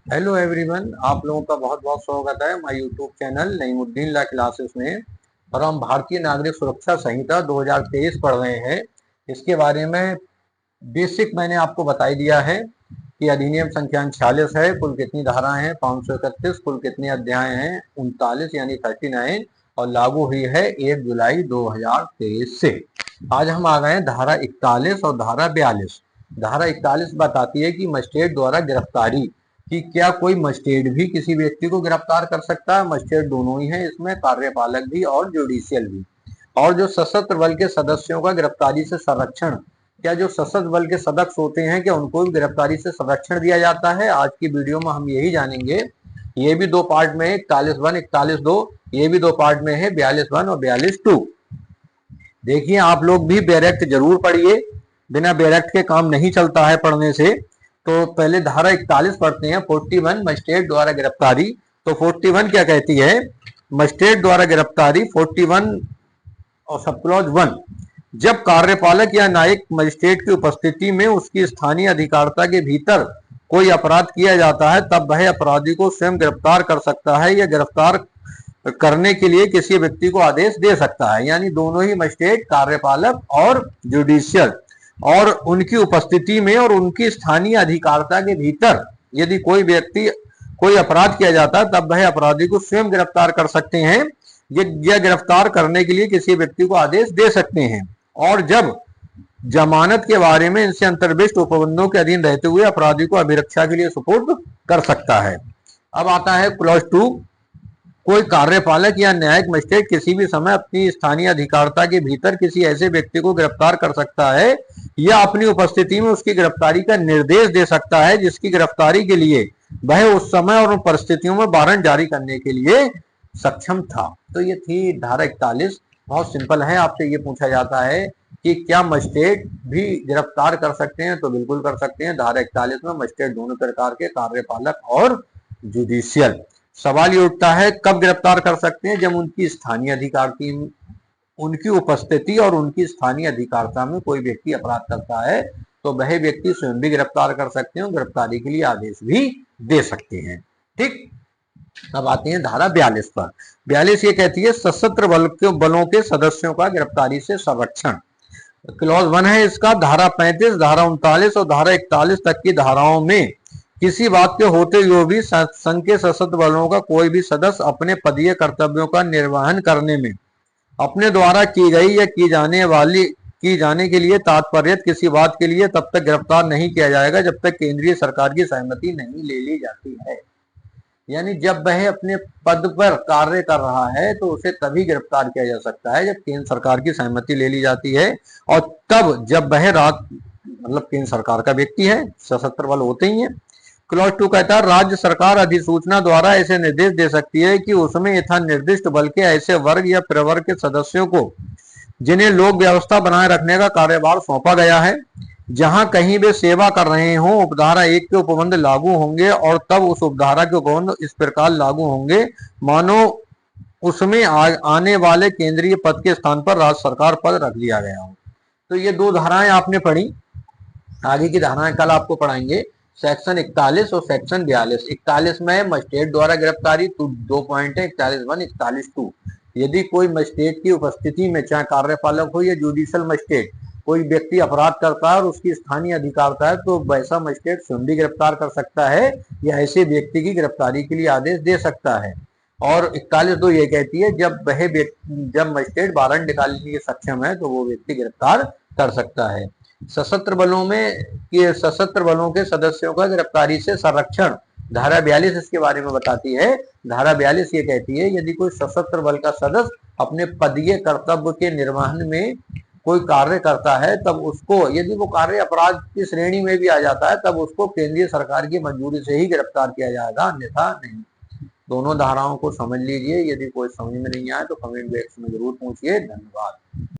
Hello everyone, आप लोगों का बहुत बहुत स्वागत है my YouTube channel Naimuddin law classes में। और हम भारतीय नागरिक सुरक्षा संहिता 2023 पढ़ रहे हैं। इसके बारे में बेसिक मैंने आपको बता ही दिया है कि अधिनियम संख्या 46 है, कुल कितनी धाराएं हैं 531, कुल कितने अध्याय हैं 39 यानी 39, और लागू हुई है 1 जुलाई 2023 से। आज हम आ गए हैं धारा 41 और धारा 42। धारा 41 बताती है कि मजिस्ट्रेट द्वारा गिरफ्तारी कि क्या कोई मजिस्ट्रेट भी किसी व्यक्ति को गिरफ्तार कर सकता है। मजिस्ट्रेट दोनों ही हैं इसमें, कार्यपालक भी और जुडिशियल भी। और जो सशस्त्र बल के सदस्यों का गिरफ्तारी से संरक्षण, क्या जो सशस्त्र बल के सदस्य होते हैं क्या उनको भी गिरफ्तारी से संरक्षण दिया जाता है। आज की वीडियो में हम यही जानेंगे। ये भी दो पार्ट में है, 41(1) 41(2), ये भी दो पार्ट में है, 42(1) और 42(2). देखिए आप लोग भी बैरक्ट जरूर पढ़िए, बिना बैरक्ट के काम नहीं चलता है पढ़ने से। तो पहले धारा 41 पढ़ते हैं, 41 मजिस्ट्रेट द्वारा गिरफ्तारी। तो 41 क्या कहती है, मजिस्ट्रेट द्वारा गिरफ्तारी 41 और सब क्लॉज 1, जब कार्यपालक या न्यायिक मजिस्ट्रेट की उपस्थिति में उसकी स्थानीय अधिकारिता के भीतर कोई अपराध किया जाता है तब वह अपराधी को स्वयं गिरफ्तार कर सकता है या गिरफ्तार करने के लिए किसी व्यक्ति को आदेश दे सकता है। यानी दोनों ही मजिस्ट्रेट, कार्यपालक और जुडिशियल, और उनकी उपस्थिति में और उनकी स्थानीय अधिकारिता के भीतर यदि कोई व्यक्ति कोई अपराध किया जाता है तब वह अपराधी को स्वयं गिरफ्तार कर सकते हैं या गिरफ्तार करने के लिए किसी व्यक्ति को आदेश दे सकते हैं। और जब जमानत के बारे में इनसे अंतर्विष्ट उपबंधों के अधीन रहते हुए अपराधी को अभिरक्षा के लिए सुपुर्द कर सकता है। अब आता है क्लॉज 2, कोई कार्यपालक या न्यायिक मजिस्ट्रेट किसी भी समय अपनी स्थानीय अधिकारिता के भीतर किसी ऐसे व्यक्ति को गिरफ्तार कर सकता है या अपनी उपस्थिति में उसकी गिरफ्तारी का निर्देश दे सकता है जिसकी गिरफ्तारी के लिए वह उस समय और उन परिस्थितियों में वारंट जारी करने के लिए सक्षम था। तो ये थी धारा 41। बहुत सिंपल है, आपसे ये पूछा जाता है कि क्या मजिस्ट्रेट भी गिरफ्तार कर सकते हैं, तो बिल्कुल कर सकते हैं। धारा 41 में मजिस्ट्रेट दोनों प्रकार के, कार्यपालक और जुडिशियल। सवाल ये उठता है कब गिरफ्तार कर सकते हैं, जब उनकी स्थानीय अधिकारी, उनकी उपस्थिति और उनकी स्थानीय अधिकारिता में कोई व्यक्ति अपराध करता है तो वह व्यक्ति स्वयं भी गिरफ्तार कर सकते हैं, गिरफ्तारी के लिए आदेश भी दे सकते हैं। ठीक, अब आते हैं धारा 42 पर। 42 ये कहती है सशस्त्र बलों के सदस्यों का गिरफ्तारी से संरक्षण। क्लॉज 1 है इसका, धारा 35, धारा 39 और धारा 41 तक की धाराओं में किसी बात के होते हुए भी संघ के सशस्त्र बलों का कोई भी सदस्य अपने पदीय कर्तव्यों का निर्वहन करने में अपने द्वारा की गई या की जाने के लिए तात्पर्य किसी बात के लिए तब तक गिरफ्तार नहीं किया जाएगा जब तक केंद्रीय सरकार की सहमति नहीं ले ली जाती है। यानी जब वह अपने पद पर कार्य कर रहा है तो उसे तभी गिरफ्तार किया जा सकता है जब केंद्र सरकार की सहमति ले ली जाती है, और तब जब वह मतलब केंद्र सरकार का व्यक्ति है, सशस्त्र बल होते ही हैं। क्लॉज 2 कहता है राज्य सरकार अधिसूचना द्वारा ऐसे निर्देश दे सकती है कि उसमें यथा निर्दिष्ट बल के ऐसे वर्ग या प्रवर्ग के सदस्यों को जिन्हें लोक व्यवस्था बनाए रखने का कार्यभार सौंपा गया है, जहां कहीं वे सेवा कर रहे हों, उपधारा 1 के उपबंध लागू होंगे और तब उस उपधारा के उपबंध इस प्रकार लागू होंगे मानो उसमें आने वाले केंद्रीय पद के स्थान पर राज्य सरकार पद रख लिया गया हो। तो ये दो धाराएं आपने पढ़ी, आगे की धाराएं कल आपको पढ़ाएंगे। सेक्शन 41 और सेक्शन 42। 41 में मजिस्ट्रेट द्वारा गिरफ्तारी, तो 2 पॉइंट है, 41(1) 41(2). यदि कोई मजिस्ट्रेट की उपस्थिति में चाहे कार्यपालक हो या जुडिशियल मजिस्ट्रेट कोई व्यक्ति अपराध करता है और उसकी स्थानीय अधिकारिता है तो वैसा मजिस्ट्रेट स्वयं भी गिरफ्तार कर सकता है या ऐसे व्यक्ति की गिरफ्तारी के लिए आदेश दे सकता है। और 41(2) ये कहती है जब मजिस्ट्रेट वारंट निकालने के लिए सक्षम है तो वो व्यक्ति गिरफ्तार कर सकता है। सशस्त्र बलों के सदस्यों का गिरफ्तारी से संरक्षण, धारा 42 इसके बारे में बताती है। धारा 42 ये कहती है यदि कोई सशस्त्र बल का सदस्य अपने पदीय कर्तव्य के निर्वहन में कोई कार्य करता है तब उसको, यदि वो कार्य अपराध की श्रेणी में भी आ जाता है तब उसको केंद्रीय सरकार की मंजूरी से ही गिरफ्तार किया जाएगा, अन्यथा नहीं। दोनों धाराओं को समझ लीजिए, यदि कोई समझ में नहीं आए तो कमेंट बॉक्स में जरूर पूछिए। धन्यवाद।